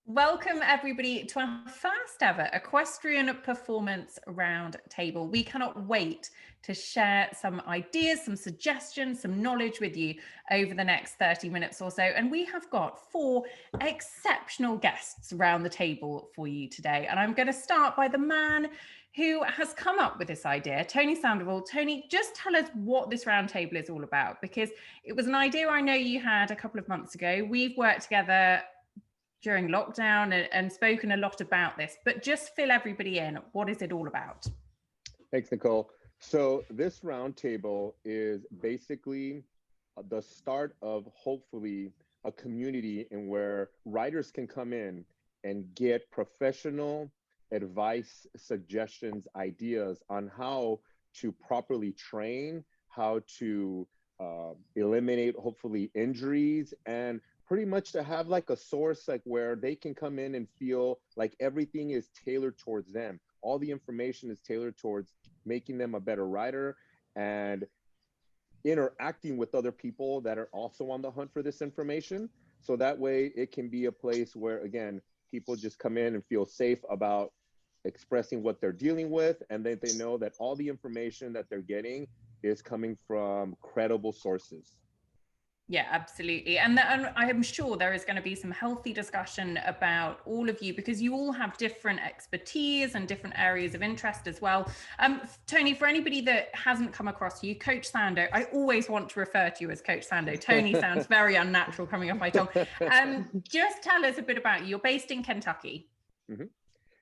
Welcome everybody to our first ever Equestrian Performance Roundtable. We cannot wait to share some ideas, some suggestions, some knowledge with you over the next 30 minutes or so. And we have got 4 exceptional guests around the table for you today. And I'm going to start by the man who has come up with this idea, Tony Sandoval. Tony, just tell us what this roundtable is all about, because it was an idea I know you had a couple of months ago. We've worked together during lockdown and spoken a lot about this, but just fill everybody in. What is it all about? Thanks, Nicole. So this roundtable is basically the start of hopefully a community in where riders can come in and get professional advice, suggestions, ideas on how to properly train, how to eliminate hopefully injuries, and pretty much to have like a source like where they can come in and feel like everything is tailored towards them. All the information is tailored towards making them a better rider and interacting with other people that are also on the hunt for this information. So that way it can be a place where, again, people just come in and feel safe about expressing what they're dealing with, and then they know that all the information that they're getting is coming from credible sources. Yeah, absolutely. And I am sure there is going to be some healthy discussion about all of you, because you all have different expertise and different areas of interest as well. Tony, for anybody that hasn't come across you, Coach Sando, I always want to refer to you as Coach Sando. Tony sounds very unnatural coming off my tongue. Just tell us a bit about you. You're based in Kentucky. Mm-hmm.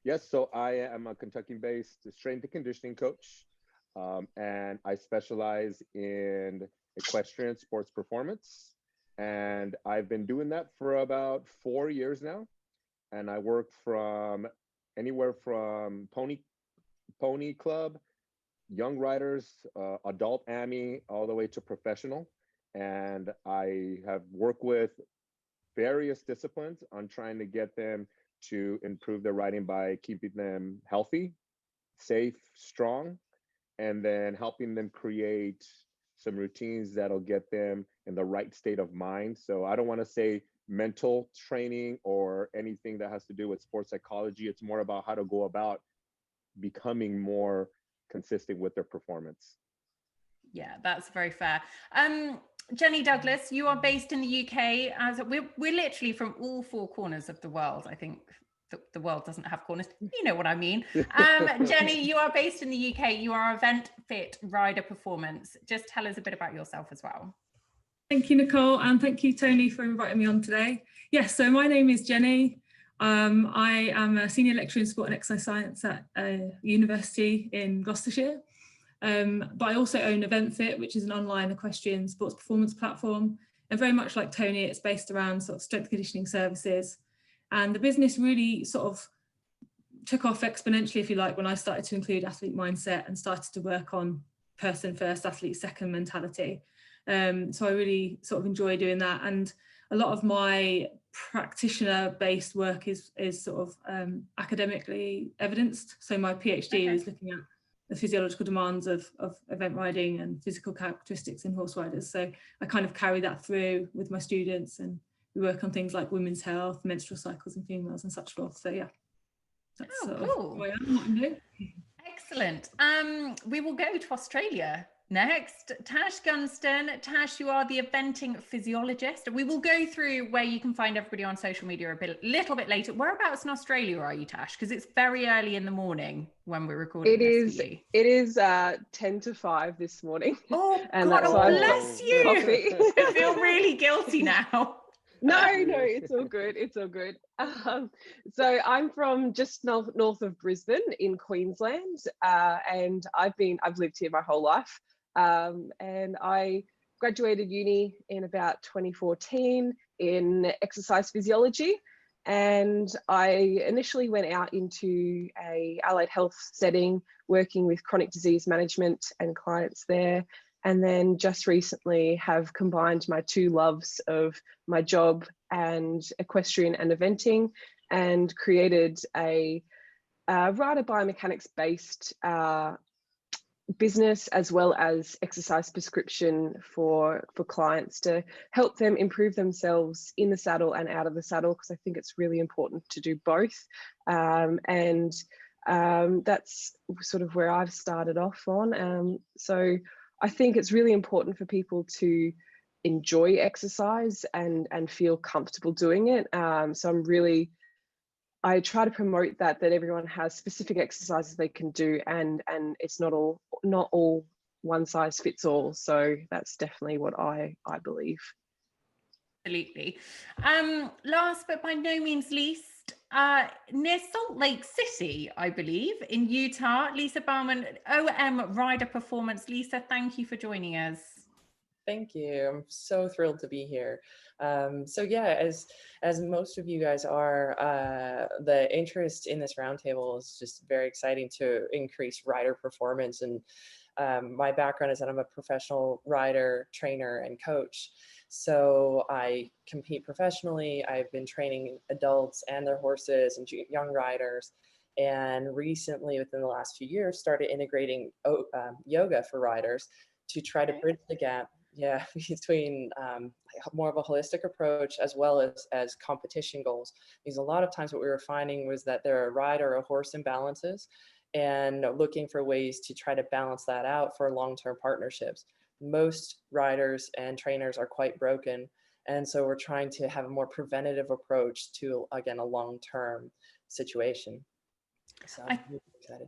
Yes, so I am a Kentucky-based strength and conditioning coach, and I specialize in equestrian sports performance, and I've been doing that for about 4 years now. And I work from anywhere from pony club, young riders, adult AMI, all the way to professional. And I have worked with various disciplines on trying to get them to improve their riding by keeping them healthy, safe, strong, and then helping them create some routines that'll get them in the right state of mind. So I don't want to say mental training or anything that has to do with sports psychology. It's more about how to go about becoming more consistent with their performance. Yeah, that's very fair. Jenni Douglas, you are based in the UK. As we're literally from all 4 corners of the world. I think the world doesn't have corners. You know what I mean. Jenni, you are based in the UK. You are Event Fit Rider Performance. Just tell us a bit about yourself as well. Thank you, Nicole, and thank you, Tony, for inviting me on today. Yes, so my name is Jenni. I am a senior lecturer in sport and exercise science at a university in Gloucestershire. But I also own Event Fit, which is an online equestrian sports performance platform. And very much like Tony, it's based around sort of strength conditioning services. And the business really sort of took off exponentially, if you like, when I started to include athlete mindset and started to work on person first, athlete second mentality. So I really sort of enjoy doing that. And a lot of my practitioner-based work is sort of academically evidenced. So my PhD is looking at the physiological demands of event riding and physical characteristics in horse riders. So I kind of carry that through with my students, and we work on things like women's health, menstrual cycles in females and such forth. So yeah, that's cool. Who I am, what I'm doing. Excellent. We will go to Australia next. Tash Gunston. Tash, you are the eventing physiologist. We will go through where you can find everybody on social media a little bit later. Whereabouts in Australia are you, Tash? Because it's very early in the morning when we're recording this. It is 10 to 5 this morning. Oh, and God, that's bless you. Coffee. I feel really guilty now. No, it's all good. It's all good. So I'm from just north of Brisbane in Queensland, and I've lived here my whole life. And I graduated uni in about 2014 in exercise physiology. And I initially went out into a allied health setting, working with chronic disease management and clients there. And then just recently have combined my 2 loves of my job and equestrian and eventing, and created a rider biomechanics based business as well as exercise prescription for clients to help them improve themselves in the saddle and out of the saddle, because I think it's really important to do both. That's sort of where I've started off on. So I think it's really important for people to enjoy exercise and feel comfortable doing it. So I try to promote that everyone has specific exercises they can do, and it's not all one size fits all. So that's definitely what I believe. Absolutely. Last but by no means least, near Salt Lake City, I believe, in Utah, Lisa Bauman, OM Rider Performance. Lisa, thank you for joining us. Thank you. I'm so thrilled to be here. So yeah, as most of you guys are, the interest in this roundtable is just very exciting to increase rider performance. And my background is that I'm a professional rider, trainer, and coach. So I compete professionally. I've been training adults and their horses and young riders. And recently, within the last few years, started integrating yoga for riders to try to bridge the gap, between more of a holistic approach as well as competition goals. Because a lot of times what we were finding was that there are rider or horse imbalances, and looking for ways to try to balance that out for long-term partnerships. Most riders and trainers are quite broken, and so we're trying to have a more preventative approach to, again, a long-term situation. So I'm really excited.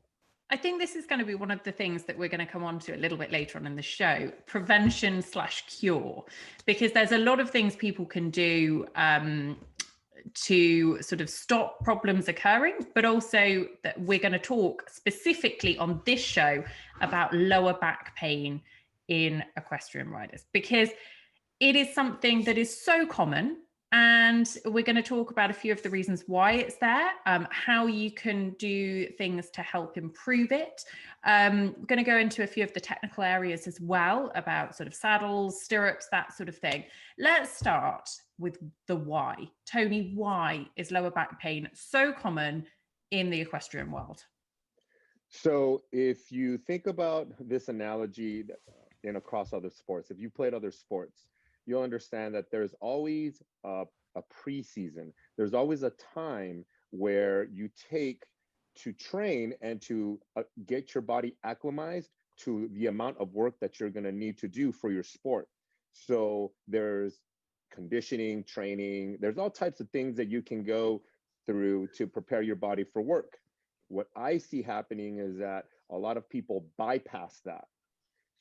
I think this is going to be one of the things that we're going to come on to a little bit later on in the show, prevention/cure, because there's a lot of things people can do to sort of stop problems occurring, but also that we're going to talk specifically on this show about lower back pain in equestrian riders, because it is something that is so common. And we're going to talk about a few of the reasons why it's there, how you can do things to help improve it. We're going to go into a few of the technical areas as well, about sort of saddles, stirrups, that sort of thing. Let's start with the why. Tony, why is lower back pain so common in the equestrian world? So if you think about this analogy across other sports, if you played other sports, you'll understand that there's always a preseason. There's always a time where you take to train and to get your body acclimatized to the amount of work that you're going to need to do for your sport. So there's conditioning, training, there's all types of things that you can go through to prepare your body for work. What I see happening is that a lot of people bypass that.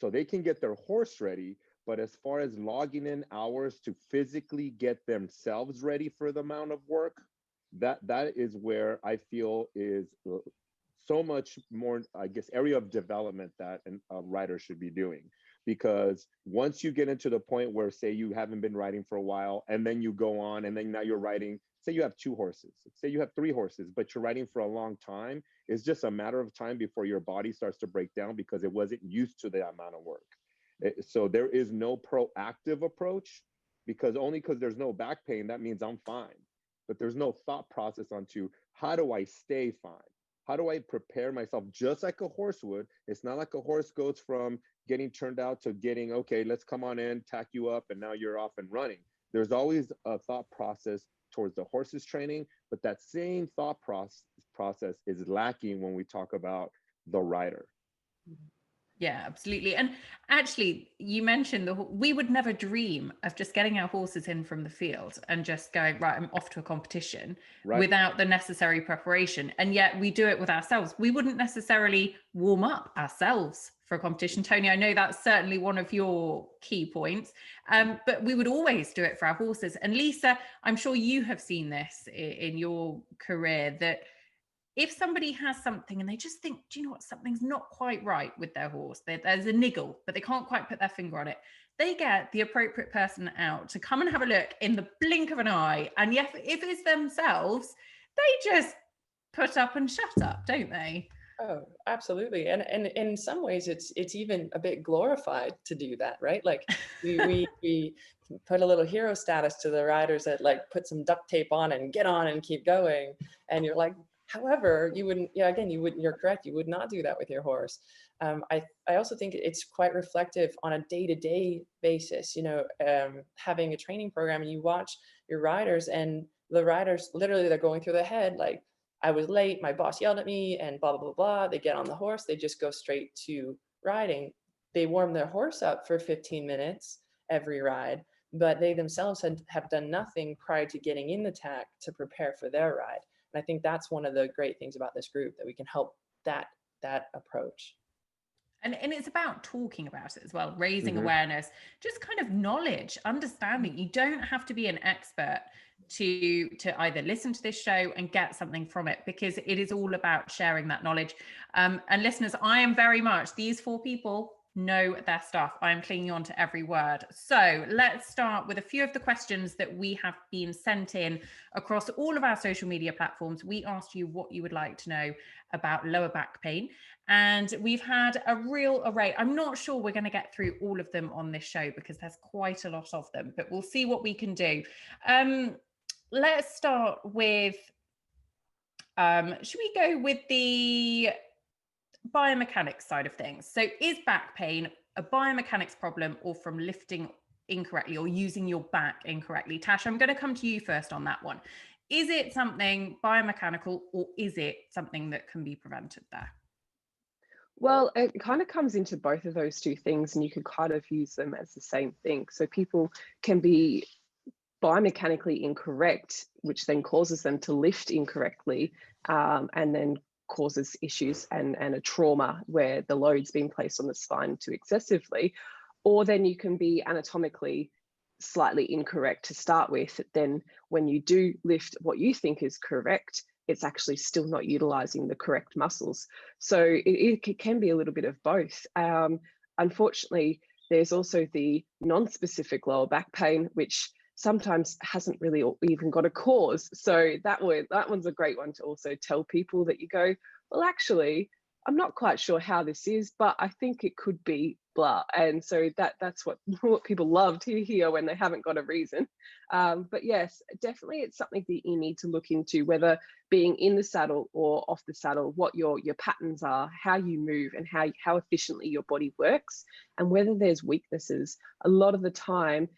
So they can get their horse ready, but as far as logging in hours to physically get themselves ready for the amount of work, that is where I feel is so much more, I guess, area of development that a rider should be doing. Because once you get into the point where, say, you haven't been riding for a while, and then you go on, and then now you're riding, say you have 2 horses, say you have 3 horses, but you're riding for a long time, it's just a matter of time before your body starts to break down because it wasn't used to the amount of work. So there is no proactive approach, because there's no back pain, that means I'm fine. But there's no thought process onto how do I stay fine? How do I prepare myself just like a horse would? It's not like a horse goes from getting turned out to getting, okay, let's come on in, tack you up, and now you're off and running. There's always a thought process towards the horse's training, but that same thought process is lacking when we talk about the rider. Yeah, absolutely. And actually, you mentioned we would never dream of just getting our horses in from the field and just going, right, I'm off to a competition, right, without the necessary preparation. And yet we do it with ourselves. We wouldn't necessarily warm up ourselves for a competition. Tony, I know that's certainly one of your key points, but we would always do it for our horses. And Lisa, I'm sure you have seen this in your career, that if somebody has something and they just think, do you know what, something's not quite right with their horse, there's a niggle, but they can't quite put their finger on it, they get the appropriate person out to come and have a look in the blink of an eye. And if it's themselves, they just put up and shut up, don't they? Oh, absolutely. And in some ways, it's even a bit glorified to do that, right? Like we put a little hero status to the riders that like put some duct tape on and get on and keep going. And you're like, however, you wouldn't, you're correct, you would not do that with your horse. I also think it's quite reflective on a day-to-day basis. You know, having a training program, and you watch your riders, and the riders literally, they're going through their head like, I was late, my boss yelled at me, and blah, blah, blah, blah. They get on the horse, they just go straight to riding. They warm their horse up for 15 minutes every ride, but they themselves have done nothing prior to getting in the tack to prepare for their ride. And I think that's one of the great things about this group, that we can help that approach. And it's about talking about it as well, raising awareness, just kind of knowledge, understanding. You don't have to be an expert to either listen to this show and get something from it, because it is all about sharing that knowledge. And listeners, I am very much, these 4 people know their stuff. I'm clinging on to every word. So let's start with a few of the questions that we have been sent in across all of our social media platforms. We asked you what you would like to know about lower back pain, and we've had a real array. I'm not sure we're going to get through all of them on this show because there's quite a lot of them, but we'll see what we can do. Let's start with, should we go with the biomechanics side of things? So is back pain a biomechanics problem, or from lifting incorrectly or using your back incorrectly? Tash, I'm going to come to you first on that one. Is it something biomechanical, or is it something that can be prevented there? Well, it kind of comes into both of those two things, and you could kind of use them as the same thing. So people can be biomechanically incorrect, which then causes them to lift incorrectly, and then causes issues and a trauma where the load's being placed on the spine too excessively. Or then you can be anatomically slightly incorrect to start with. Then when you do lift what you think is correct, it's actually still not utilizing the correct muscles. So it can be a little bit of both. Unfortunately, there's also the non-specific lower back pain, which sometimes hasn't really even got a cause. So that one's a great one to also tell people, that you go, well, actually, I'm not quite sure how this is, but I think it could be blah. And so that's what people love to hear when they haven't got a reason. But yes, definitely it's something that you need to look into, whether being in the saddle or off the saddle, what your patterns are, how you move, and how efficiently your body works, and whether there's weaknesses. A lot of the time,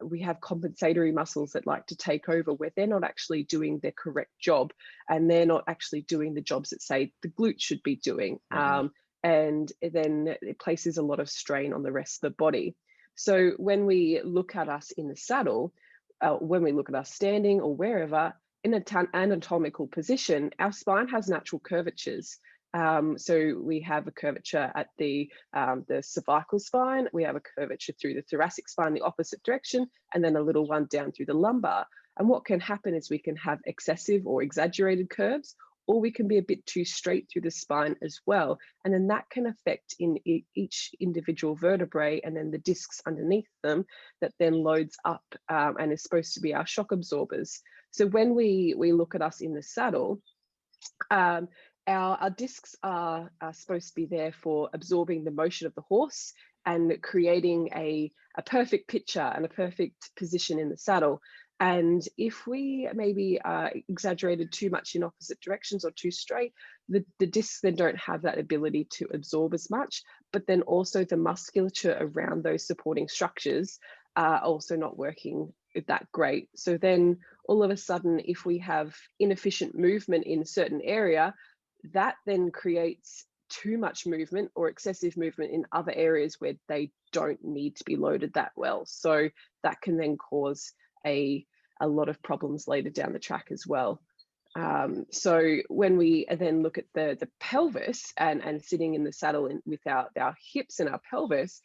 we have compensatory muscles that like to take over, where they're not actually doing their correct job, and they're not actually doing the jobs that, say, the glute should be doing. And then it places a lot of strain on the rest of the body. So when we look at us in the saddle, when we look at us standing or wherever, in an anatomical position, our spine has natural curvatures. So we have a curvature at the cervical spine, we have a curvature through the thoracic spine, the opposite direction, and then a little one down through the lumbar. And what can happen is we can have excessive or exaggerated curves, or we can be a bit too straight through the spine as well. And then that can affect in each individual vertebrae, and then the discs underneath them that then loads up and is supposed to be our shock absorbers. So when we look at us in the saddle, our discs are supposed to be there for absorbing the motion of the horse and creating a perfect picture and a perfect position in the saddle. And if we maybe exaggerated too much in opposite directions or too straight, the discs then don't have that ability to absorb as much, but then also the musculature around those supporting structures are also not working that great. So then all of a sudden, if we have inefficient movement in a certain area, that then creates too much movement or excessive movement in other areas where they don't need to be loaded that well. So that can then cause a lot of problems later down the track as well. So when we then look at the pelvis and sitting in the saddle with our hips and our pelvis,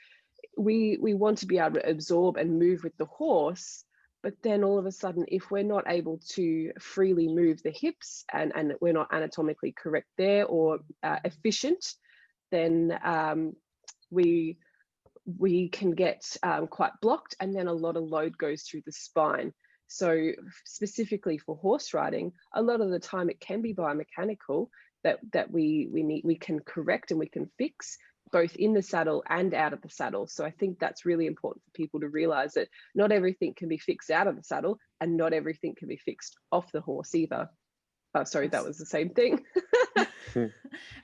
we want to be able to absorb and move with the horse. But then all of a sudden, if we're not able to freely move the hips and we're not anatomically correct there or efficient, then we can get quite blocked, and then a lot of load goes through the spine. So specifically for horse riding, a lot of the time it can be biomechanical that we can correct and we can fix, both in the saddle and out of the saddle. So I think that's really important for people to realize that not everything can be fixed out of the saddle, and not everything can be fixed off the horse either. Oh, sorry, that was the same thing.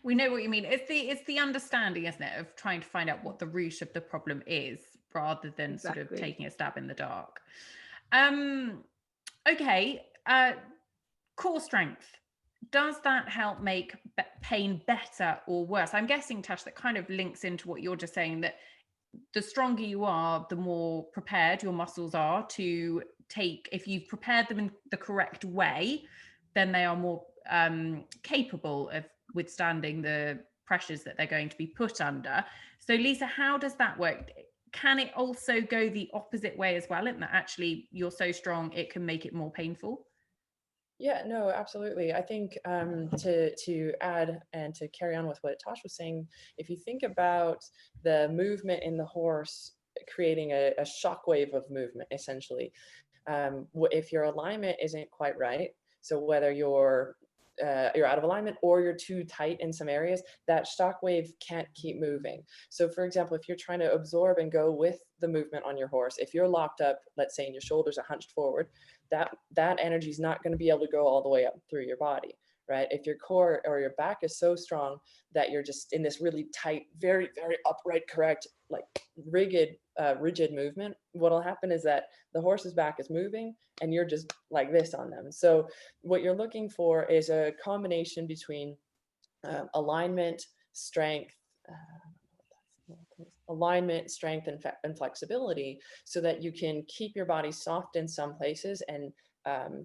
We know what you mean. It's the understanding, isn't it, of trying to find out what the root of the problem is, rather than sort of taking a stab in the dark. Okay, core strength. Does that help make pain better or worse? I'm guessing, Tash, that kind of links into what you're just saying, that the stronger you are, the more prepared your muscles are to take, if you've prepared them in the correct way, then they are more capable of withstanding the pressures that they're going to be put under. So Lisa, how does that work? Can it also go the opposite way as well, in that actually you're so strong it can make it more painful? Yeah, no, absolutely. I think to add and to carry on with what Tosh was saying, if you think about the movement in the horse creating a shockwave of movement, essentially, if your alignment isn't quite right, so whether you're out of alignment or you're too tight in some areas, that shock wave can't keep moving. So for example, if you're trying to absorb and go with the movement on your horse, if you're locked up, let's say, and your shoulders are hunched forward, that energy is not going to be able to go all the way up through your body, right? If your core or your back is so strong that you're just in this really tight, very, very upright, correct, like rigid movement, what'll happen is that the horse's back is moving and you're just like this on them. So what you're looking for is a combination between alignment, strength, and flexibility, so that you can keep your body soft in some places and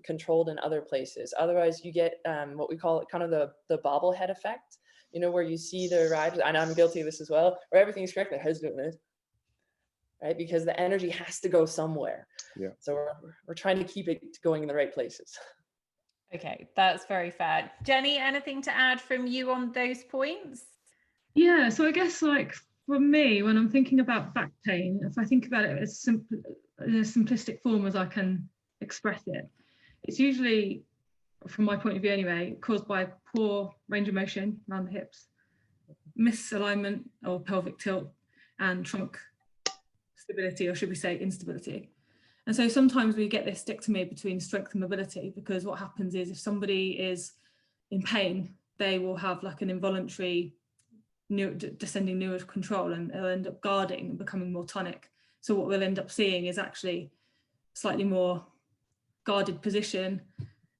controlled in other places. Otherwise, you get what we call kind of the bobblehead effect, you know, where you see the riders, and I'm guilty of this as well, where everything's correct, their head's doing this, right? Because the energy has to go somewhere. Yeah. So we're trying to keep it going in the right places. Okay, that's very fair. Jenni, anything to add from you on those points? Yeah, so I guess, like, for me, when I'm thinking about back pain, if I think about it as in a simplistic form as I can express it, it's usually, from my point of view anyway, caused by poor range of motion around the hips, misalignment or pelvic tilt, and trunk stability, or should we say instability. And so sometimes we get this dichotomy between strength and mobility, because what happens is, if somebody is in pain, they will have like an involuntary descending neural control, and they'll end up guarding and becoming more tonic. So what we'll end up seeing is actually slightly more guarded position,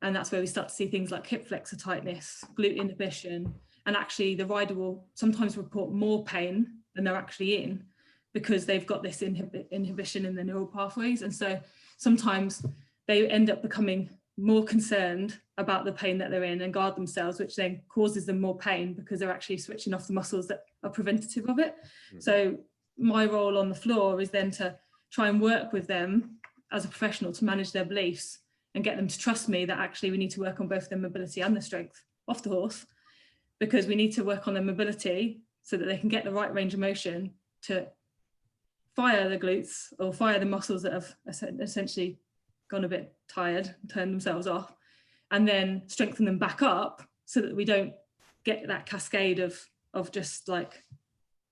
and that's where we start to see things like hip flexor tightness, glute inhibition, and actually the rider will sometimes report more pain than they're actually in, because they've got this inhibition in the neural pathways. And so sometimes they end up becoming more concerned about the pain that they're in and guard themselves, which then causes them more pain because they're actually switching off the muscles that are preventative of it. Mm-hmm. So my role on the floor is then to try and work with them as a professional to manage their beliefs and get them to trust me that actually we need to work on both their mobility and the strength off the horse, because we need to work on their mobility so that they can get the right range of motion to fire the glutes or fire the muscles that have essentially gone a bit tired and turned themselves off, and then strengthen them back up so that we don't get that cascade of just like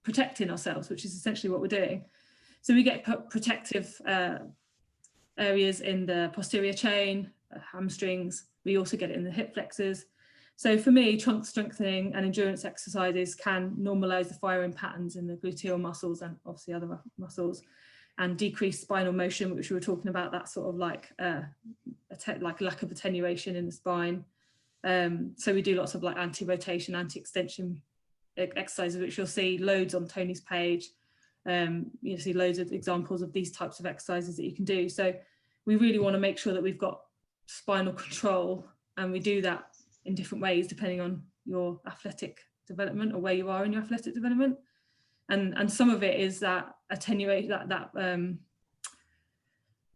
protecting ourselves, which is essentially what we're doing. So we get protective areas in the posterior chain, hamstrings. We also get it in the hip flexors. So for me, trunk strengthening and endurance exercises can normalize the firing patterns in the gluteal muscles and obviously other muscles, and decrease spinal motion, which we were talking about, that sort of like like lack of attenuation in the spine. So we do lots of like anti-rotation, anti-extension exercises, which you'll see loads on Tony's page. You'll see loads of examples of these types of exercises that you can do. So we really want to make sure that we've got spinal control, and we do that in different ways depending on your athletic development or where you are in your athletic development. And some of it is that attenuate, that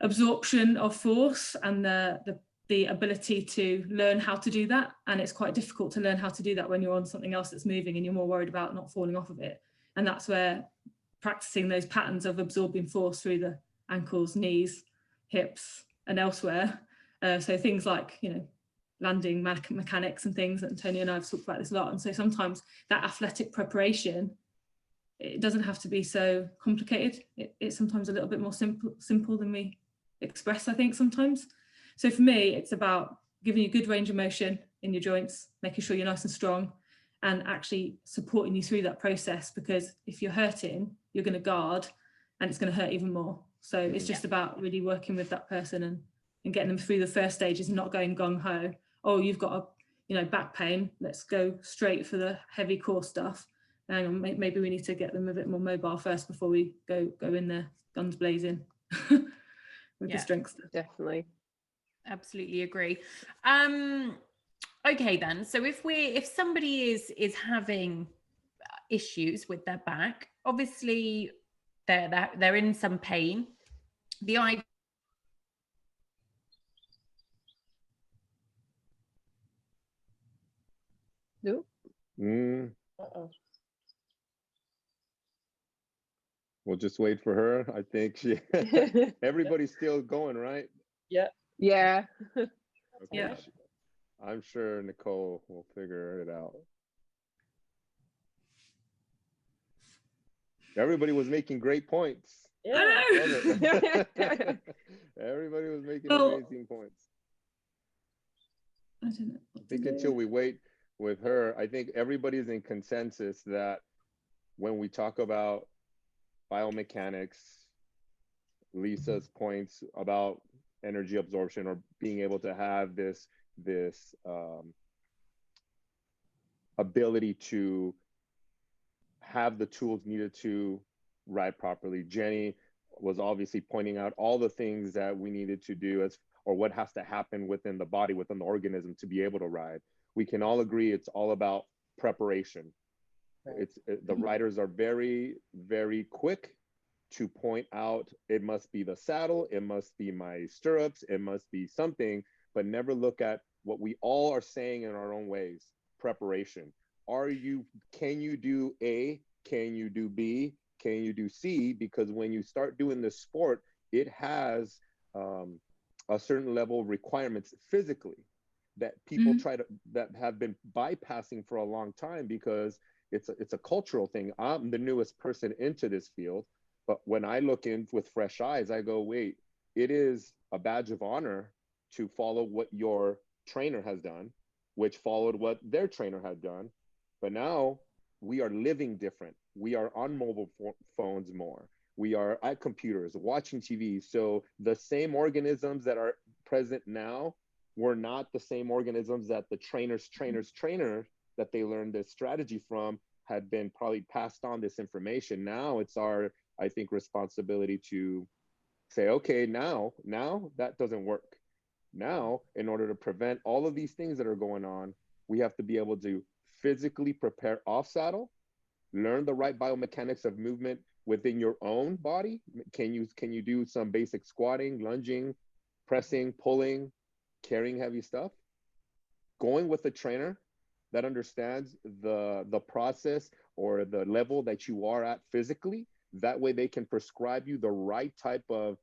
absorption of force and the ability to learn how to do that. And it's quite difficult to learn how to do that when you're on something else that's moving and you're more worried about not falling off of it. And that's where practicing those patterns of absorbing force through the ankles, knees, hips, and elsewhere. So things like, you know, landing mechanics and things, and Tony and I have talked about this a lot. And so sometimes that athletic preparation, it doesn't have to be so complicated. It's sometimes a little bit more simple than we express, I think, sometimes. So for me, it's about giving you good range of motion in your joints, making sure you're nice and strong, and actually supporting you through that process, because if you're hurting, you're going to guard and it's going to hurt even more. So it's just about really working with that person and getting them through the first stages, and not going gung-ho. Oh, you've got back pain, let's go straight for the heavy core stuff. And maybe we need to get them a bit more mobile first before we go in there guns blazing with the strength stuff. Definitely. Absolutely agree. Okay then, so if somebody is having issues with their back, obviously they're in some pain. The idea We'll just wait for her. I think everybody's still going, right? Yeah. Yeah. Okay. Yeah. I'm sure Nicole will figure it out. Everybody was making great points. Yeah. Everybody was making amazing points. I don't know. I think until we wait with her, I think everybody's in consensus that when we talk about biomechanics, Lisa's points about energy absorption, or being able to have this ability to have the tools needed to ride properly. Jenni was obviously pointing out all the things that we needed to do or what has to happen within the body, within the organism to be able to ride. We can all agree it's all about preparation. Right. The riders are very, very quick to point out, it must be the saddle, it must be my stirrups, it must be something, but never look at what we all are saying in our own ways. Preparation. Can you do A? Can you do B? Can you do C? Because when you start doing this sport, it has a certain level of requirements physically that people that have been bypassing for a long time, because it's a cultural thing. I'm the newest person into this field, but when I look in with fresh eyes, I go, wait, it is a badge of honor to follow what your trainer has done, which followed what their trainer had done. But now we are living different. We are on mobile phones more. We are at computers, watching TV. So the same organisms that are present now were not the same organisms that the trainers that they learned this strategy from had been probably passed on this information. Now it's our, I think, responsibility to say, okay, now that doesn't work. Now, in order to prevent all of these things that are going on, we have to be able to physically prepare off saddle, learn the right biomechanics of movement within your own body. Can you do some basic squatting, lunging, pressing, pulling, carrying heavy stuff? Going with a trainer that understands the process or the level that you are at physically. That way they can prescribe you the right type of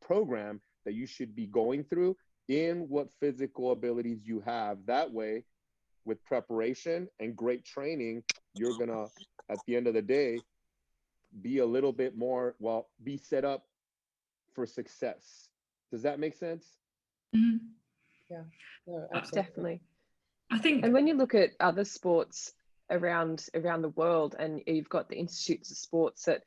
program that you should be going through in what physical abilities you have. That way, with preparation and great training, you're gonna, at the end of the day, be a little bit more, be set up for success. Does that make sense? Mm-hmm. Yeah, no, absolutely. Definitely. I think, and when you look at other sports around the world, and you've got the institutes of sports that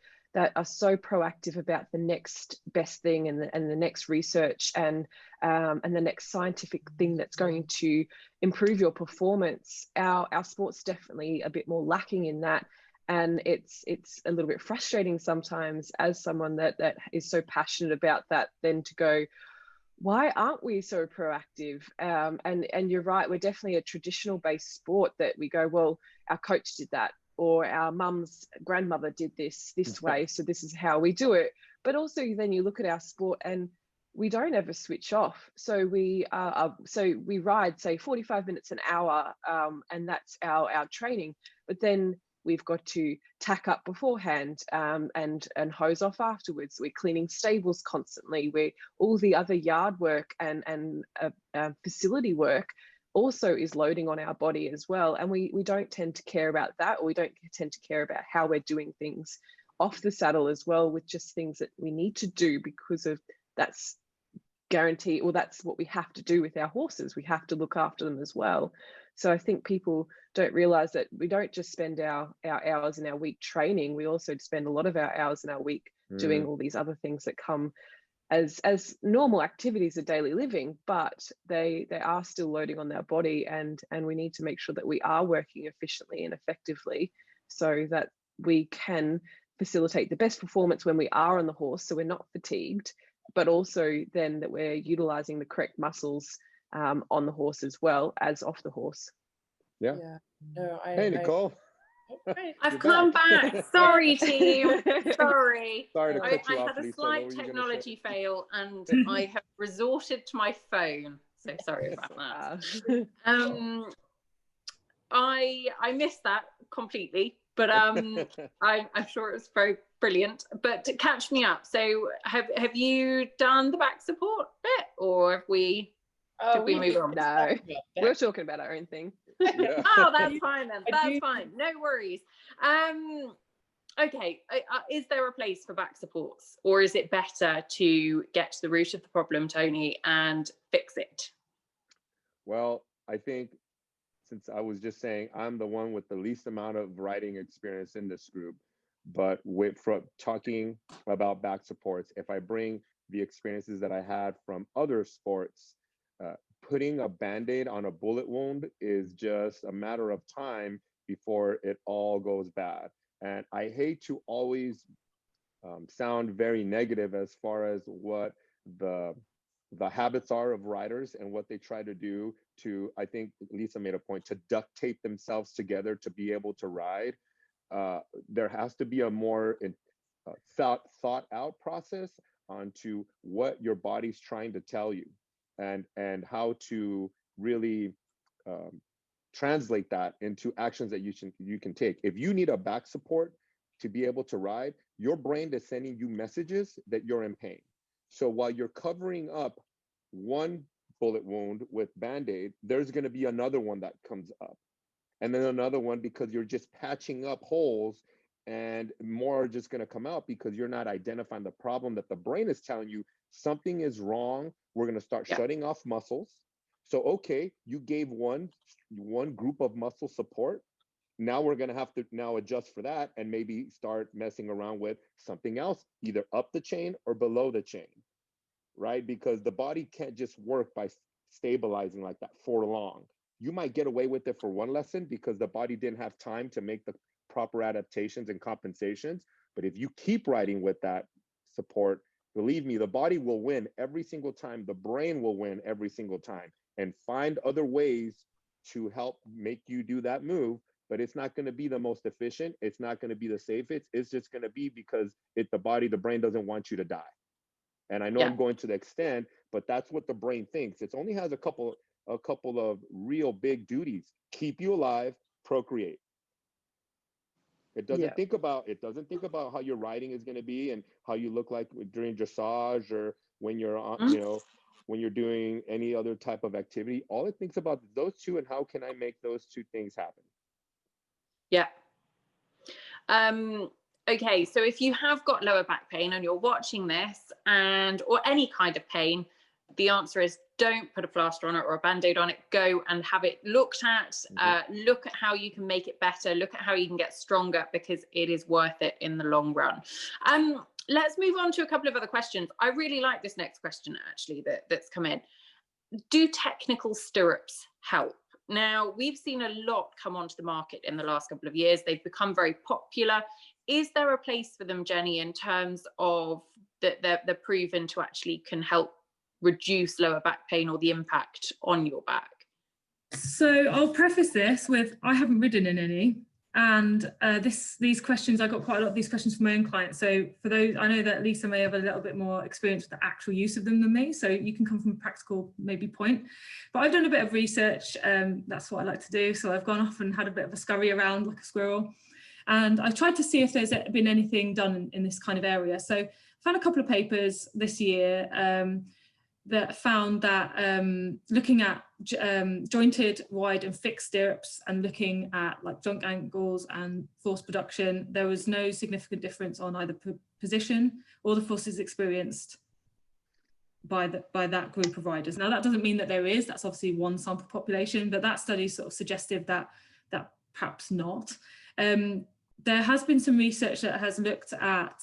are so proactive about the next best thing and the next research and the next scientific thing that's going to improve your performance. Our sport's definitely a bit more lacking in that, and it's a little bit frustrating sometimes as someone that is so passionate about that, then to go, why aren't we so proactive? And you're right, we're definitely a traditional based sport that we go, well, our coach did that, or our mum's grandmother did this way, so this is how we do it. But also then you look at our sport and we don't ever switch off. So we ride, say, 45 minutes an hour, and that's our training. But then we've got to tack up beforehand and hose off afterwards. We're cleaning stables constantly. We're all the other yard work and facility work also is loading on our body as well. And we don't tend to care about that, or we don't tend to care about how we're doing things off the saddle as well, with just things that we need to do because of that's guarantee, or that's what we have to do with our horses. We have to look after them as well. So I think people don't realize that we don't just spend our hours in our week training. We also spend a lot of our hours in our week doing all these other things that come as normal activities of daily living, but they are still loading on their body, and we need to make sure that we are working efficiently and effectively so that we can facilitate the best performance when we are on the horse, so we're not fatigued, but also then that we're utilizing the correct muscles on the horse as well as off the horse. Yeah. No, Hey, Nicole. I've come back. Sorry, team. Sorry. Sorry to cut you I off, had a Lisa. slight technology fail, and I have resorted to my phone. So sorry about that. I missed that completely, but I'm sure it was very brilliant. But to catch me up, so have you done the back support bit, or have we? Did we move on? No, we're talking about our own thing. Yeah. Oh, that's fine then. That's fine. No worries. Okay. Is there a place for back supports, or is it better to get to the root of the problem, Tony, and fix it? Well, I think, since I was just saying, I'm the one with the least amount of riding experience in this group, but from talking about back supports, if I bring the experiences that I had from other sports, putting a Band-Aid on a bullet wound is just a matter of time before it all goes bad. And I hate to always sound very negative as far as what the habits are of riders and what they try to do to, I think Lisa made a point, to duct tape themselves together to be able to ride. There has to be a more thought out process onto what your body's trying to tell you, and how to really translate that into actions that you can take. If you need a back support to be able to ride, your brain is sending you messages that you're in pain. So while you're covering up one bullet wound with Band-Aid, there's going to be another one that comes up, and then another one, because you're just patching up holes, and more are just going to come out because you're not identifying the problem that the brain is telling you something is wrong. We're going to start shutting off muscles. So, okay, you gave one group of muscle support. Now we're going to have to now adjust for that and maybe start messing around with something else, either up the chain or below the chain, right? Because the body can't just work by stabilizing like that for long. You might get away with it for one lesson because the body didn't have time to make the proper adaptations and compensations. But if you keep riding with that support, believe me, the body will win every single time. The brain will win every single time, and find other ways to help make you do that move. But it's not going to be the most efficient. It's not going to be the safest. It's just going to be because the brain doesn't want you to die. And I know I'm going to the extent, but that's what the brain thinks. It only has a couple of real big duties: keep you alive, procreate. It doesn't think about how your riding is going to be and how you look like during dressage or when you're on, when you're doing any other type of activity. All it thinks about is those two, and how can I make those two things happen? Yeah. Okay, so if you have got lower back pain and you're watching this, or any kind of pain, the answer is don't put a plaster on it or a Band-Aid on it. Go and have it looked at. Look at how you can make it better. Look at how you can get stronger, because it is worth it in the long run. Let's move on to a couple of other questions. I really like this next question, actually, that's come in. Do technical stirrups help? Now, we've seen a lot come onto the market in the last couple of years. They've become very popular. Is there a place for them, Jenni, in terms of that they're proven to actually can help reduce lower back pain or the impact on your back? So I'll preface this with, I haven't ridden in any, and these questions, I got quite a lot of these questions from my own clients. So for those, I know that Lisa may have a little bit more experience with the actual use of them than me, so you can come from a practical maybe point. But I've done a bit of research, that's what I like to do. So I've gone off and had a bit of a scurry around like a squirrel, and I've tried to see if there's been anything done in this kind of area. So I found a couple of papers this year that found that looking at jointed, wide and fixed stirrups and looking at like joint angles and force production, there was no significant difference on either position or the forces experienced. by that group of riders. Now, that doesn't mean that there is, that's obviously one sample population, but that study sort of suggested that perhaps not. There has been some research that has looked at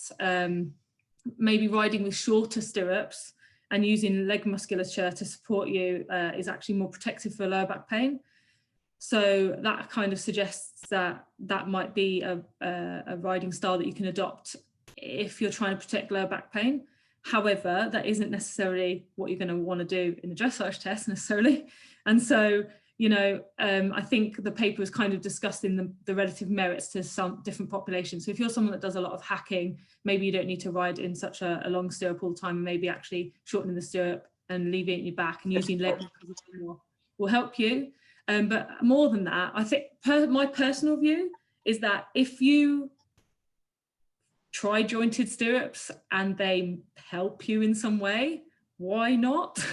maybe riding with shorter stirrups and using leg musculature to support you is actually more protective for lower back pain. So that kind of suggests that that might be a riding style that you can adopt if you're trying to protect lower back pain. However, that isn't necessarily what you're going to want to do in a dressage test necessarily. And so, you know, I think the paper is kind of discussing the relative merits to some different populations. So if you're someone that does a lot of hacking, maybe you don't need to ride in such a long stirrup all the time, and maybe actually shortening the stirrup and leaving it in your back and using leg more will help you. But more than that, I think my personal view is that if you try jointed stirrups and they help you in some way, why not?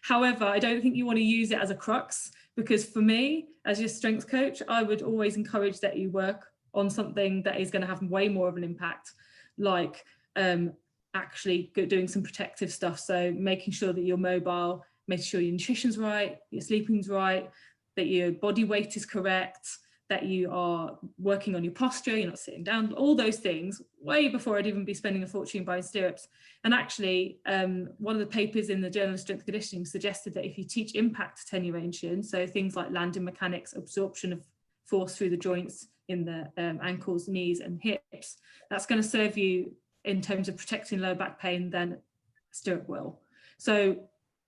However, I don't think you want to use it as a crux, because for me, as your strength coach, I would always encourage that you work on something that is going to have way more of an impact, like actually doing some protective stuff. So making sure that you're mobile, making sure your nutrition's right, your sleeping's right, that your body weight is correct, that you are working on your posture, you're not sitting down, all those things, way before I'd even be spending a fortune buying stirrups. And actually, one of the papers in the Journal of Strength Conditioning suggested that if you teach impact attenuation, so things like landing mechanics, absorption of force through the joints in the ankles, knees and hips, that's going to serve you in terms of protecting lower back pain than stirrup will. So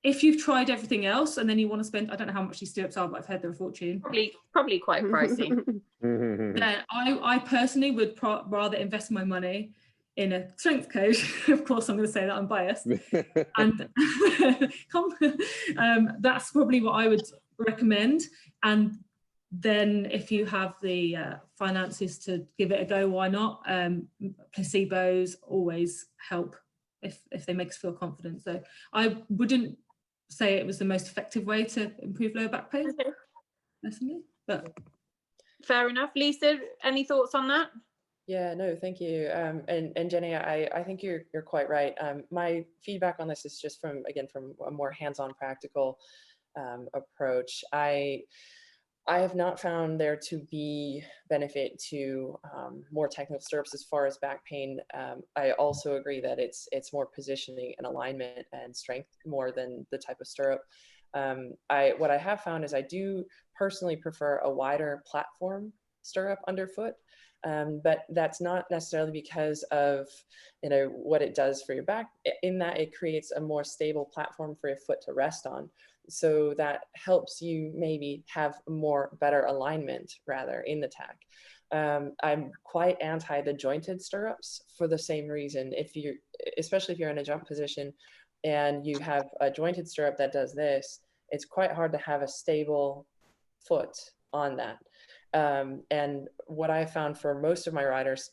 if you've tried everything else and then you want to spend, I don't know how much these stirrups are, but I've heard they're a fortune. Probably quite pricey. Then I personally would rather invest my money in a strength coach. Of course, I'm going to say that I'm biased. And that's probably what I would recommend. And then if you have the finances to give it a go, why not? Placebos always help if they make us feel confident. So I wouldn't say it was the most effective way to improve lower back pain, personally, but fair enough. Lisa, any thoughts on that? Yeah, no, thank you. And Jenny, I think you're quite right. My feedback on this is just from a more hands-on practical approach. I have not found there to be benefit to more technical stirrups as far as back pain. I also agree that it's more positioning and alignment and strength more than the type of stirrup. What I have found is I do personally prefer a wider platform stirrup underfoot, but that's not necessarily because of what it does for your back, in that it creates a more stable platform for your foot to rest on. So that helps you maybe have better alignment rather in the tack. I'm quite anti the jointed stirrups for the same reason. Especially if you're in a jump position and you have a jointed stirrup that does this, it's quite hard to have a stable foot on that. And what I found for most of my riders,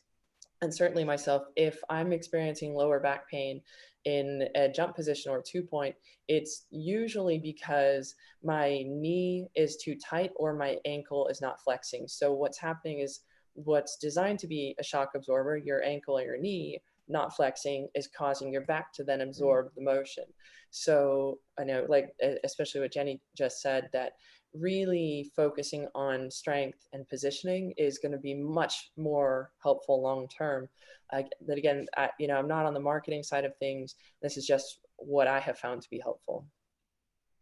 and certainly myself, if I'm experiencing lower back pain in a jump position or 2-point, it's usually because my knee is too tight or my ankle is not flexing. So what's happening is what's designed to be a shock absorber, your ankle or your knee not flexing, is causing your back to then absorb the motion. So I know, like, especially what Jenny just said, that really focusing on strength and positioning is going to be much more helpful long term. But again, I'm not on the marketing side of things. This is just what I have found to be helpful.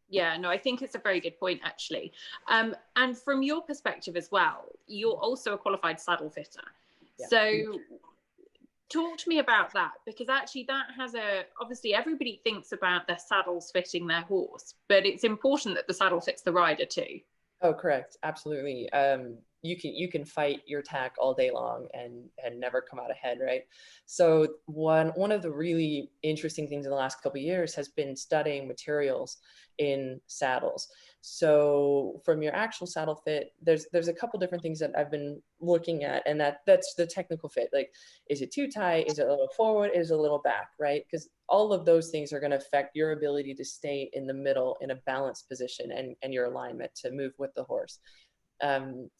Yeah, no, I think it's a very good point, actually. And from your perspective as well, you're also a qualified saddle fitter. Yeah. So talk to me about that, because actually that has obviously everybody thinks about their saddles fitting their horse, but it's important that the saddle fits the rider too. Oh, correct. Absolutely. You can fight your tack all day long and never come out ahead, right? So one of the really interesting things in the last couple of years has been studying materials in saddles. So from your actual saddle fit, there's a couple different things that I've been looking at, and that's the technical fit. Like, is it too tight? Is it a little forward? Is it a little back, right? Because all of those things are going to affect your ability to stay in the middle in a balanced position and your alignment to move with the horse.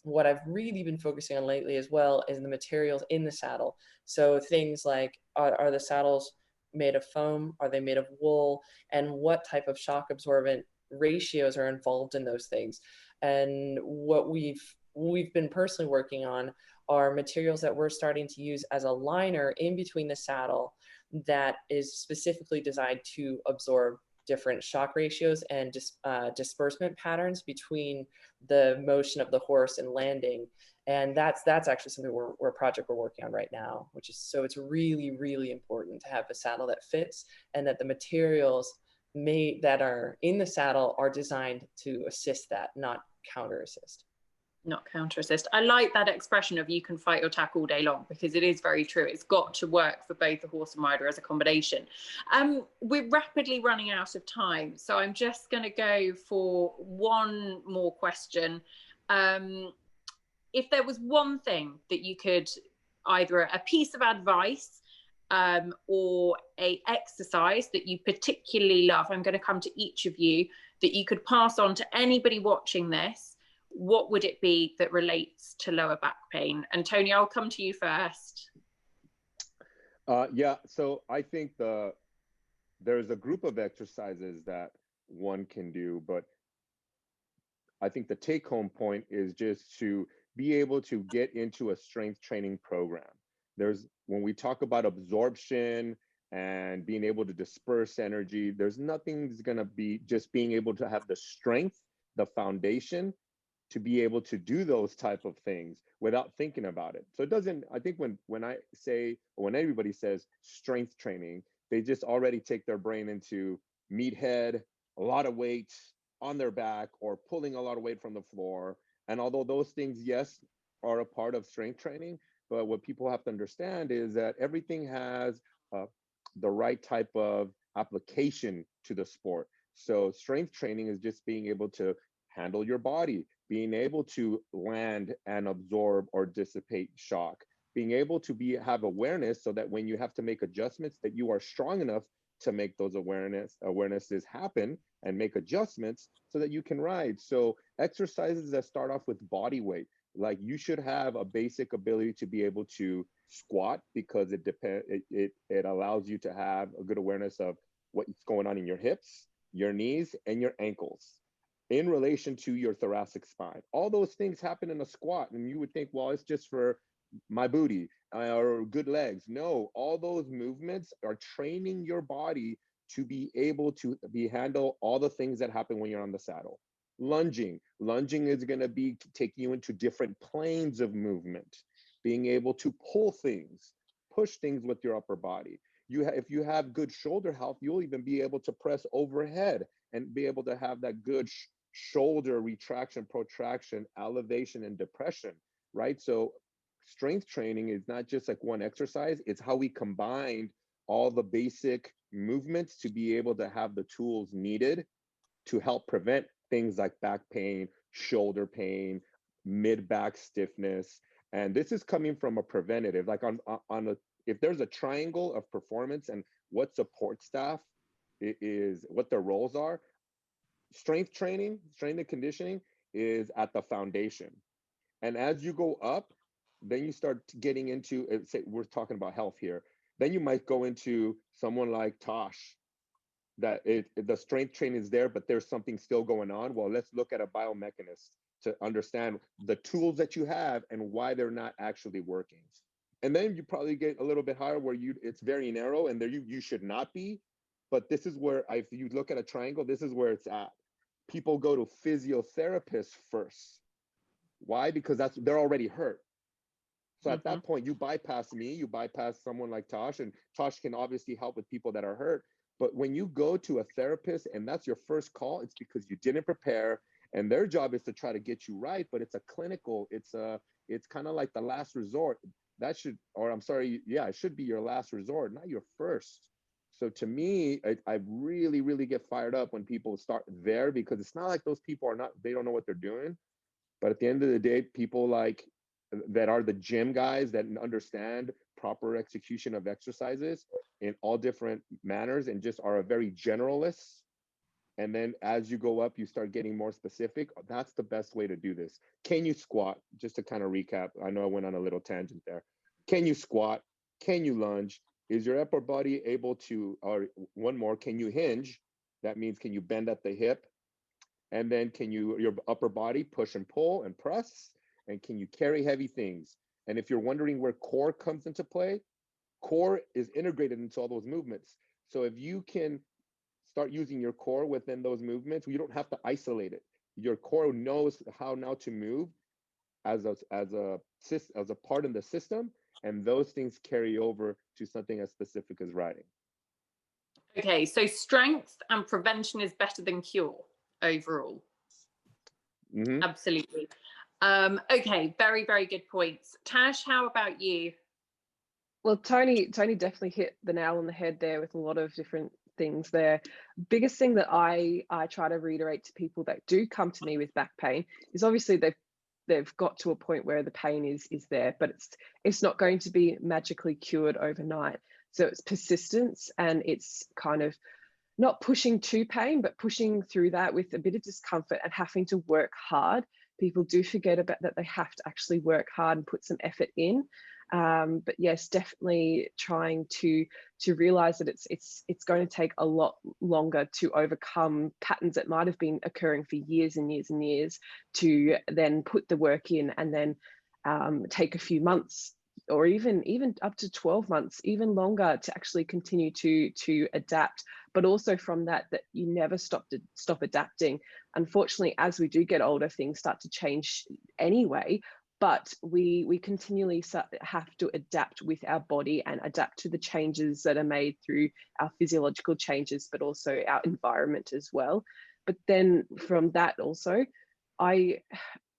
What I've really been focusing on lately as well is the materials in the saddle. So things like, are the saddles made of foam? Are they made of wool? And what type of shock absorbent ratios are involved in those things? And what we've been personally working on are materials that we're starting to use as a liner in between the saddle that is specifically designed to absorb different shock ratios and disbursement patterns between the motion of the horse and landing. And that's actually something we're a project we're working on right now, which is, so it's really, really important to have a saddle that fits, and that the materials that are in the saddle are designed to assist that, not counter assist. Not counter assist. I like that expression of you can fight or tack all day long, because it is very true. It's got to work for both the horse and rider as a combination. We're rapidly running out of time, so I'm just going to go for one more question. If there was one thing that you could, either a piece of advice or a exercise that you particularly love, I'm going to come to each of you, that you could pass on to anybody watching this, what would it be that relates to lower back pain? And Tony, I'll come to you first. Yeah, so I think there's a group of exercises that one can do, but I think the take-home point is just to be able to get into a strength training program. When we talk about absorption and being able to disperse energy, there's nothing's gonna be just being able to have the strength, the foundation, to be able to do those type of things without thinking about it. So it doesn't, I think when I say, or when everybody says strength training, they just already take their brain into meathead, a lot of weight on their back, or pulling a lot of weight from the floor. And although those things, yes, are a part of strength training, but what people have to understand is that everything has the right type of application to the sport. So strength training is just being able to handle your body, being able to land and absorb or dissipate shock, being able to have awareness so that when you have to make adjustments, that you are strong enough to make those awarenesses happen and make adjustments so that you can ride. So exercises that start off with body weight, like you should have a basic ability to be able to squat, because it allows you to have a good awareness of what's going on in your hips, your knees, and your ankles in relation to your thoracic spine. All those things happen in a squat, and you would think, well, it's just for my booty or good legs. No, all those movements are training your body to be able to handle all the things that happen when you're on the saddle. Lunging is going to be taking you into different planes of movement, being able to pull things, push things with your upper body. If you have good shoulder health, you'll even be able to press overhead and be able to have that good shoulder retraction, protraction, elevation, and depression, right? So strength training is not just like one exercise, it's how we combine all the basic movements to be able to have the tools needed to help prevent things like back pain, shoulder pain, mid-back stiffness. And this is coming from a preventative, like if there's a triangle of performance and what support staff is, what their roles are, strength training, strength and conditioning is at the foundation. And as you go up, then you start getting into, say we're talking about health here, then you might go into someone like Tosh, that the strength training is there, but there's something still going on. Well, let's look at a biomechanist to understand the tools that you have and why they're not actually working. And then you probably get a little bit higher where it's very narrow and there you should not be. But this is where, if you look at a triangle, this is where it's at. People go to physiotherapists first. Why? Because they're already hurt. So at that point, you bypass me, you bypass someone like Tosh, and Tosh can obviously help with people that are hurt. But when you go to a therapist and that's your first call, it's because you didn't prepare, and their job is to try to get you right. But it's a clinical, it's kind of like the last resort. It should be your last resort, not your first. So to me, I really, really get fired up when people start there, because it's not like those people they don't know what they're doing. But at the end of the day, people that are the gym guys that understand proper execution of exercises in all different manners and just are a very generalist. And then as you go up, you start getting more specific. That's the best way to do this. Can you squat? Just to kind of recap, I know I went on a little tangent there. Can you squat? Can you lunge? is your upper body able to, or one more, can you hinge? That means, can you bend at the hip? And then can you, your upper body push and pull and press? And can you carry heavy things? And if you're wondering where core comes into play, core is integrated into all those movements. So if you can start using your core within those movements, you don't have to isolate it. Your core knows how now to move as a part in the system, and those things carry over to something as specific as riding. Okay, so strength and prevention is better than cure overall. Mm-hmm. Absolutely. Okay, very, very good points. Tash, how about you? Well, Tony definitely hit the nail on the head there with a lot of different things there. Biggest thing that I try to reiterate to people that do come to me with back pain is obviously they've got to a point where the pain is there, but it's not going to be magically cured overnight. So it's persistence, and it's kind of not pushing to pain, but pushing through that with a bit of discomfort and having to work hard. People do forget about that, they have to actually work hard and put some effort in. But yes, definitely trying to realize that it's going to take a lot longer to overcome patterns that might have been occurring for years and years and years, to then put the work in and then take a few months, or even up to 12 months, even longer, to actually continue to adapt. But also from that you never stop adapting. Unfortunately, as we do get older, things start to change anyway, but we continually have to adapt with our body and adapt to the changes that are made through our physiological changes, but also our environment as well. But then from that also,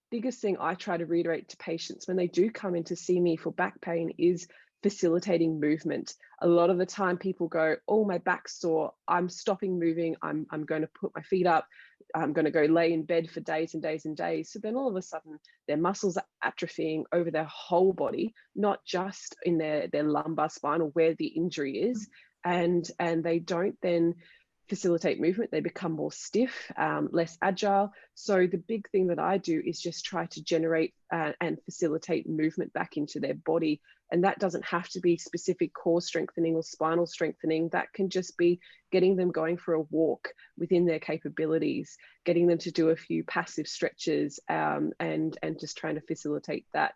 biggest thing I try to reiterate to patients when they do come in to see me for back pain is facilitating movement. A lot of the time people go, oh, my back's sore, I'm stopping moving, I'm going to put my feet up, I'm going to go lay in bed for days and days and days. So then all of a sudden their muscles are atrophying over their whole body, not just in their lumbar spine or where the injury is, and they don't then facilitate movement. They become more stiff, less agile. So the big thing that I do is just try to generate and facilitate movement back into their body. And that doesn't have to be specific core strengthening or spinal strengthening. That can just be getting them going for a walk within their capabilities, getting them to do a few passive stretches, and just trying to facilitate that.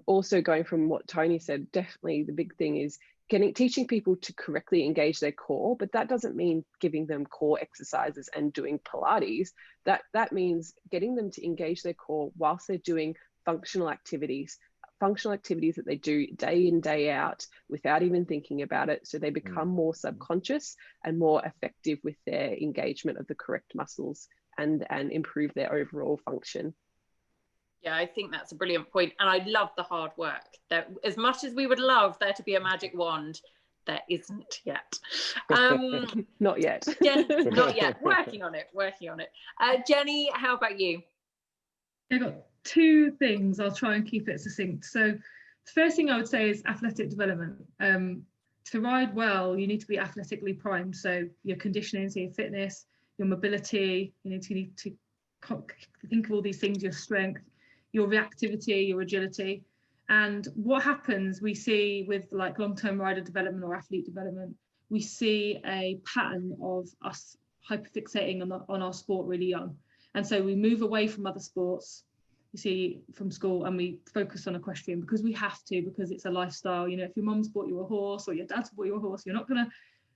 Also going from what Tony said, definitely the big thing is teaching people to correctly engage their core, but that doesn't mean giving them core exercises and doing Pilates. That means getting them to engage their core whilst they're doing functional activities that they do day in, day out without even thinking about it. So they become more subconscious and more effective with their engagement of the correct muscles and improve their overall function. Yeah, I think that's a brilliant point. And I love the hard work. That as much as we would love there to be a magic wand, there isn't yet. Not yet. Not yet. Working on it. Jenni, how about you? I've got two things. I'll try and keep it succinct. So the first thing I would say is athletic development. To ride well, you need to be athletically primed. So your conditioning, so your fitness, your mobility, you need to think of all these things, your strength, your reactivity, your agility. And what happens, we see with like long-term rider development or athlete development, we see a pattern of us hyperfixating on our sport really young. And so we move away from other sports, you see, from school, and we focus on equestrian because we have to, because it's a lifestyle. You know, if your mum's bought you a horse or your dad's bought you a horse, you're not going to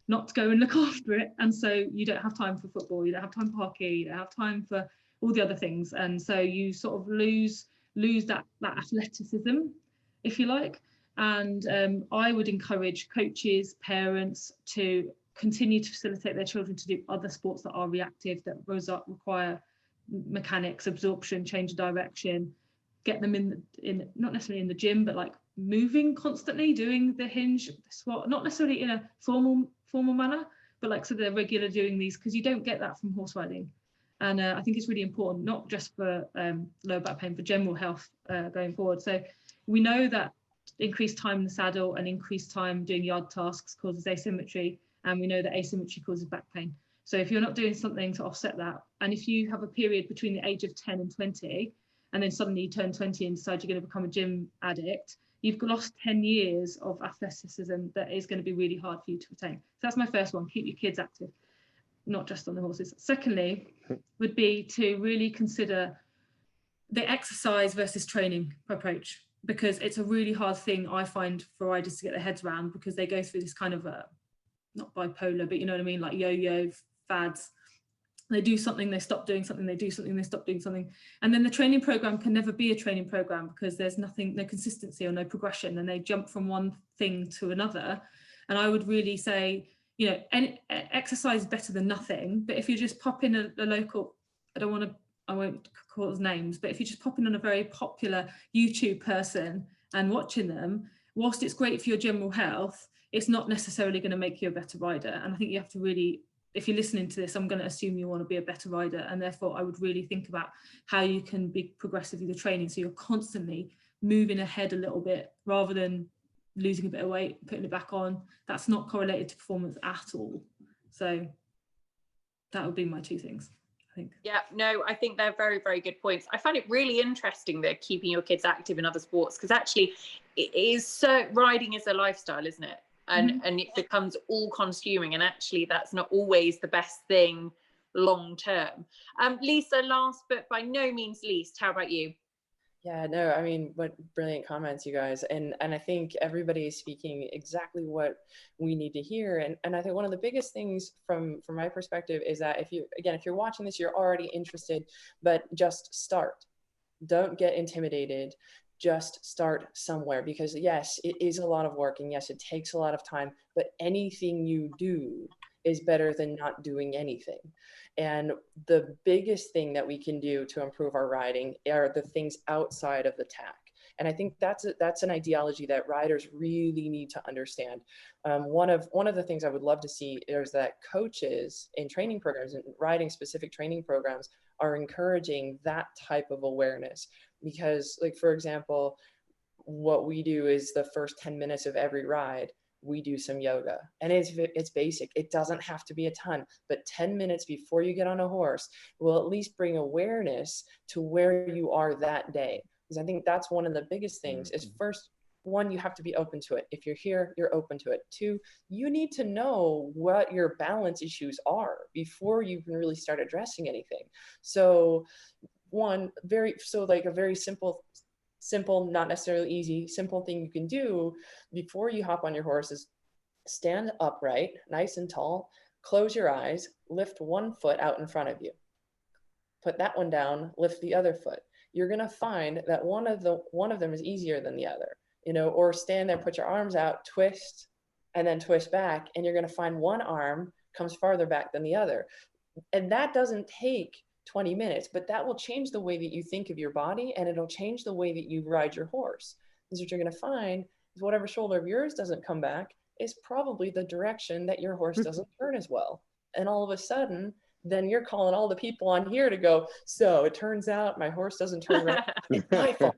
not go and look after it. And so you don't have time for football, you don't have time for hockey, you don't have time for all the other things. And so you sort of lose that athleticism, if you like. And I would encourage coaches, parents to continue to facilitate their children to do other sports that are reactive, that require mechanics, absorption, change of direction, get them in not necessarily in the gym, but like moving constantly, doing the hinge, the squat, not necessarily in a formal manner, but like so they're regular doing these, because you don't get that from horse riding. And I think it's really important, not just for lower back pain, for general health going forward. So we know that increased time in the saddle and increased time doing yard tasks causes asymmetry, and we know that asymmetry causes back pain. So if you're not doing something to offset that, and if you have a period between the age of 10 and 20, and then suddenly you turn 20 and decide you're going to become a gym addict, you've lost 10 years of athleticism that is going to be really hard for you to retain. So that's my first one, keep your kids active, not just on the horses. Secondly, would be to really consider the exercise versus training approach, because it's a really hard thing, I find, for riders to get their heads around, because they go through this kind of not bipolar, but you know what I mean, like yo-yo fads. They do something, they stop doing something, they do something, they stop doing something. And then the training program can never be a training program, because there's nothing, no consistency or no progression, and they jump from one thing to another. And I would really say, you know, exercise is better than nothing. But if you just pop in a local, I won't call names, but if you just pop in on a very popular YouTube person and watching them, whilst it's great for your general health, it's not necessarily going to make you a better rider. And I think you have to really, if you're listening to this, I'm going to assume you want to be a better rider, and therefore I would really think about how you can be progressive with your training, so you're constantly moving ahead a little bit rather than losing a bit of weight, putting it back on. That's not correlated to performance at all. So that would be my two things, I think. Yeah, no, I think they're very, very good points. I find it really interesting that keeping your kids active in other sports, because actually it is so, riding is a lifestyle, isn't it? And it becomes all consuming, and actually that's not always the best thing long term. Lisa, last but by no means least, how about you? Yeah, no, I mean, what brilliant comments, you guys. And I think everybody is speaking exactly what we need to hear. And I think one of the biggest things from my perspective is that if you're watching this, you're already interested, but just start. Don't get intimidated. Just start somewhere, because yes, it is a lot of work, and yes, it takes a lot of time, but anything you do is better than not doing anything. And the biggest thing that we can do to improve our riding are the things outside of the tack. And I think that's an ideology that riders really need to understand. One of the things I would love to see is that coaches in training programs and riding specific training programs are encouraging that type of awareness. Because, like, for example, what we do is the first 10 minutes of every ride, we do some yoga, and it's basic. It doesn't have to be a ton, but 10 minutes before you get on a horse will at least bring awareness to where you are that day. Because I think that's one of the biggest things is, first, one, you have to be open to it. If you're here, you're open to it. Two, you need to know what your balance issues are before you can really start addressing anything. So a very simple, not necessarily easy, simple thing you can do before you hop on your horse is stand upright, nice and tall, close your eyes, lift one foot out in front of you. Put that one down, lift the other foot. You're going to find that one of them is easier than the other, you know, or stand there, put your arms out, twist, and then twist back, and you're going to find one arm comes farther back than the other. And that doesn't take 20 minutes, but that will change the way that you think of your body, and it'll change the way that you ride your horse. Because what you're going to find is whatever shoulder of yours doesn't come back is probably the direction that your horse doesn't turn as well. And all of a sudden, then you're calling all the people on here to go, so it turns out my horse doesn't turn around. It's my fault.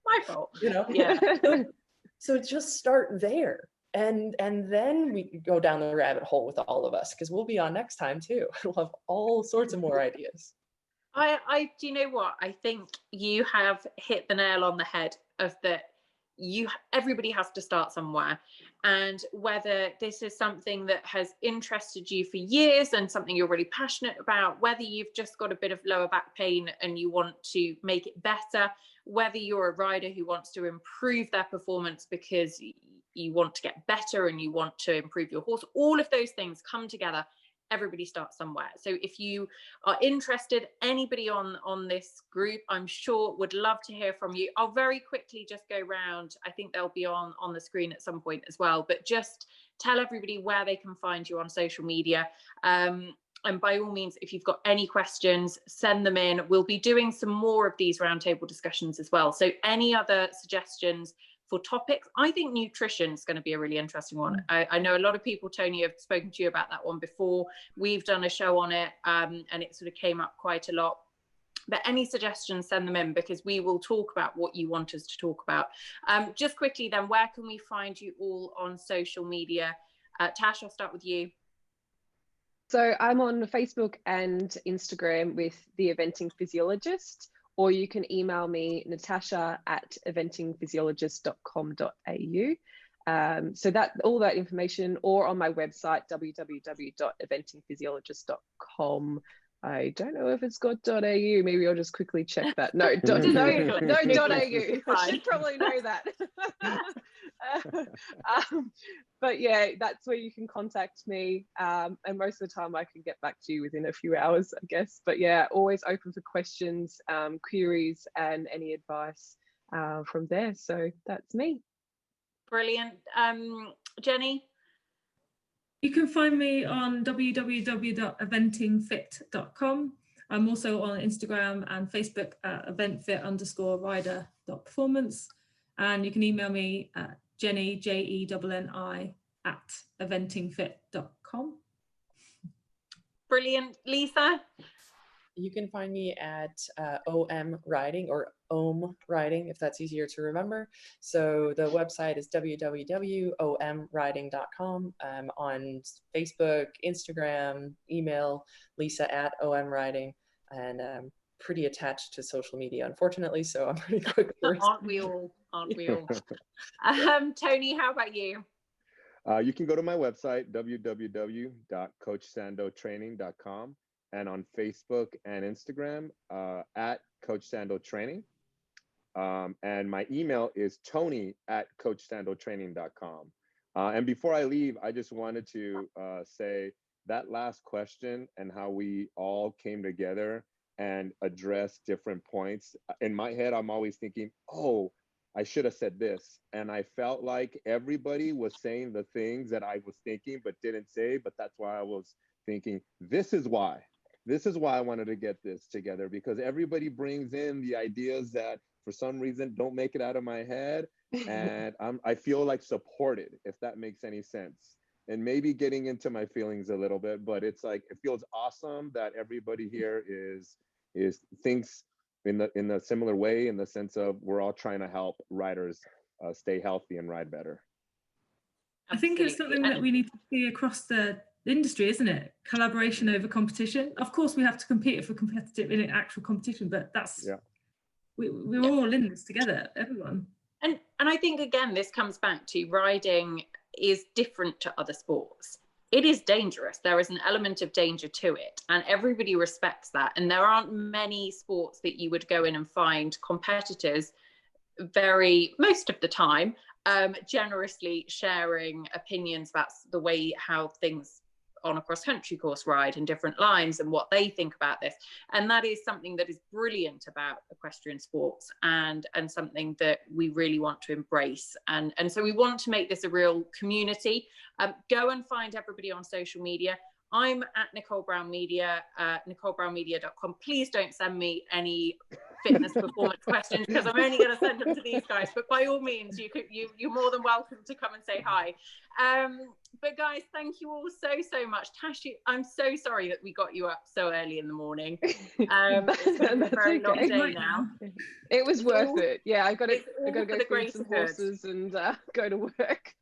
My fault. You know? Yeah. So just start there. And then we go down the rabbit hole with all of us, because we'll be on next time too. We'll have all sorts of more ideas. I do you know what? I think you have hit the nail on the head of that. Everybody has to start somewhere, and whether this is something that has interested you for years and something you're really passionate about, whether you've just got a bit of lower back pain and you want to make it better, whether you're a rider who wants to improve their performance because you want to get better and you want to improve your horse, all of those things come together. Everybody starts somewhere. So if you are interested, anybody on this group, I'm sure would love to hear from you. I'll very quickly just go round. I think they'll be on the screen at some point as well, but just tell everybody where they can find you on social media. And by all means, if you've got any questions, send them in. We'll be doing some more of these roundtable discussions as well. So any other suggestions for topics? I think nutrition is going to be a really interesting one. I know a lot of people, Tony, have spoken to you about that one before. We've done a show on it, and it sort of came up quite a lot. But any suggestions, send them in, because we will talk about what you want us to talk about. Just quickly then, where can we find you all on social media? Tash, I'll start with you. So I'm on Facebook and Instagram with the Eventing Physiologist, or you can email me, natasha@eventingphysiologist.com.au. So that all that information, or on my website, www.eventingphysiologist.com. I don't know if it's got .au. Maybe I'll just quickly check that. No, no .au. I should probably know that. But yeah, that's where you can contact me. And most of the time I can get back to you within a few hours, I guess. But yeah, always open for questions, queries, and any advice from there. So that's me. Brilliant. Jenni? You can find me on www.eventingfit.com. I'm also on Instagram and Facebook at eventfit_rider.performance. And you can email me at Jenni, JENNI, @eventingfit.com. Brilliant. Lisa? You can find me at OM Riding, or OM Riding, if that's easier to remember. So the website is www.omriding.com. On Facebook, Instagram, email Lisa@OM Riding, and pretty attached to social media, unfortunately. So I'm pretty quick. Aren't we all? Aren't we all? Tony, how about you? You can go to my website, www.coachsandotraining.com. and on Facebook and Instagram at Coach Sando Training. And my email is tony@coachsandotraining.com. And before I leave, I just wanted to say that last question and how we all came together and addressed different points. In my head, I'm always thinking, oh, I should have said this. And I felt like everybody was saying the things that I was thinking but didn't say, but that's why I was thinking, this is why I wanted to get this together, because everybody brings in the ideas that for some reason don't make it out of my head. And I feel like supported, if that makes any sense. And maybe getting into my feelings a little bit, but it's like, it feels awesome that everybody here thinks in a similar way, in the sense of we're all trying to help riders stay healthy and ride better. I think it's something that we need to see across the industry, isn't it? Collaboration over competition. Of course, we have to compete for competitive in an actual competition, but that's we're all in this together, everyone. And I think again, this comes back to riding is different to other sports. It is dangerous. There is an element of danger to it, and everybody respects that. And there aren't many sports that you would go in and find competitors most of the time generously sharing opinions about the way how things on a cross-country course ride and different lines and what they think about this. And that is something that is brilliant about equestrian sports, and something that we really want to embrace. And so we want to make this a real community. Go and find everybody on social media. I'm at Nicole Brown Media, NicoleBrownMedia.com. Please don't send me any fitness performance questions, because I'm only going to send them to these guys. But by all means, you're more than welcome to come and say hi. But guys, thank you all so much. Tashi, I'm so sorry that we got you up so early in the morning. It's been a very long day now. It was worth it. Yeah, I got to go feed some horses and go to work.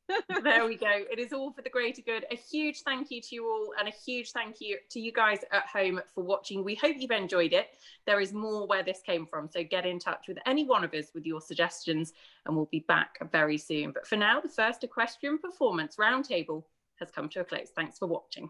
There we go. It is all for the greater good. A huge thank you to you all, and a huge thank you to you guys at home for watching. We hope you've enjoyed it. There is more where this came from, so get in touch with any one of us with your suggestions, and we'll be back very soon. But for now, the first equestrian performance roundtable has come to a close. Thanks for watching.